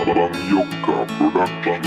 Bang Yoga Production.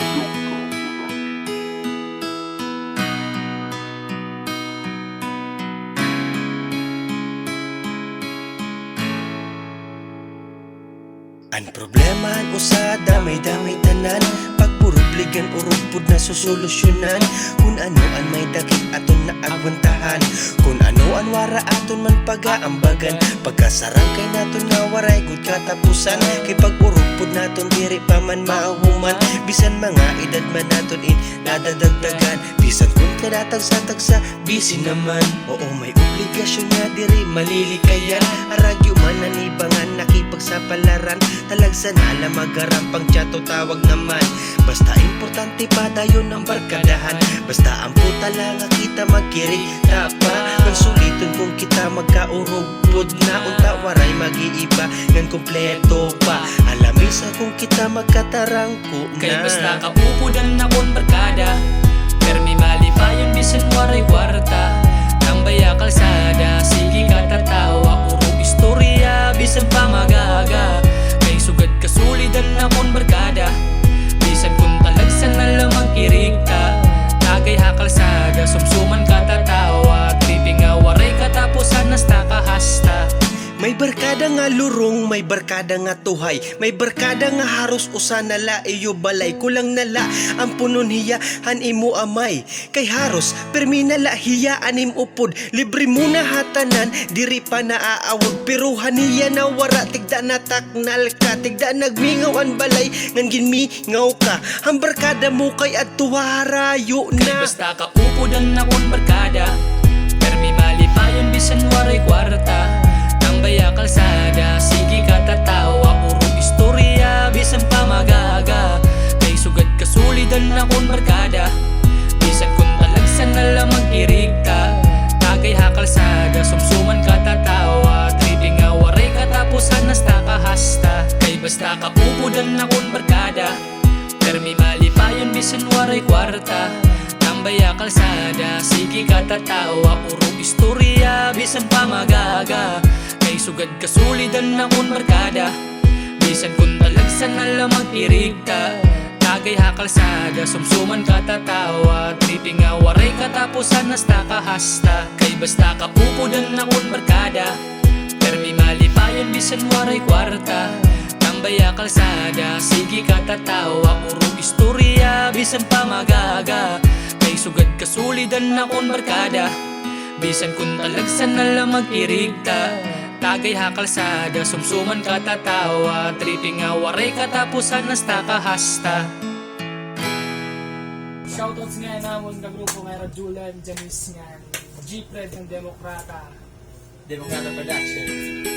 Ang problema ang usa damay-damay tanan, pagpurubligan o rugpod na susolusyonan. Kung ano ang may dakit aton na agwantahan, kung ano ang wara aton man pagaambagan. Pagkasarang kay naton nga waray gud katapusan, kay pag-urugpod naton diri pa man maahuman. Bisan mga edad man naton nadadagdagan, bisan kung kadatag sa tagsa busy naman. Oo, may obligasyon nga diri malilikayan, aragyo man nanibangan nakipagsapalaran. Talagsa na alam magarampang tiyato tawag naman. Basta importante pa dayon ang barkadahan, basta ang puta lang nga kita magkirita pa. Kung suliton kung kita magkaurugpod na, unta waray mag-iiba ngan kompleto pa. Alamisa kung kita magkatarangko na. Kay basta kaupudan na kon barkada, permi malipayon bisan waray warta. Nang baya kalsada, sige katatawa, uro istorya bisan pa magaga. Kay sugad kasulidan na kon barkada, bisan kun talagsan na lamang kirigta. Tagay ha kalsada, sumsuman katatawa, tripping nga waray katapusan nasta kahasta. May barkada nga lurong, may barkada nga tuhay, may barkada nga haros usa nala iyo balay. Kulang nala ang punon hiya han imo amay, kay haros permi nala hiya anim upod. Libre mo na hatanan, diri pa naaawag, pero haniya na wara. Tigda na taknal ka, tigda nagmingaw ang balay, ngan ginmingaw ka. Ang barkada mo kay adtuwa harayo Kay na. basta kaupudan na kon barkada, permi malipayon bisan waray kwarta. Nang baya kalsada, sige katatawa, uro istorya bisan pa magaga. Kay sugad kasulidan na kon barkada, bisan kun talagsan na lamang kirigta. Tagay ha kalsada, sumsuman katatawa, tripping nga waray katapusan nasta kahasta. Kay basta kaupudan na kon barkada, permi malipayon bisan waray kwarta. Nang baya kalsada, sige katatawa, uro istorya bisan pa magaga. Kay sugad kasulidan na kon barkada, bisan kun talagsan na lamang kirigta. Tagay ha kalsada, sumsuman katatawa, tripping nga waray katapusan nasta kahasta. Kay basta kaupudan na kon barkada, permi malipayon bisan waray kwarta. Nang baya kalsada, sige katatawa, uro istorya bisan pa magaga. Kay sugad kasulidan na kon barkada, bisan kun talagsan na lamang kirigta. Tagay ha kalsada, sumsuman katatawa, tripping nga waray katapusan nasta kahasta. Shoutouts nga namon ka grupo nga Rajulan, Janice nga G-Pred ng Demokrata Demokrata Production.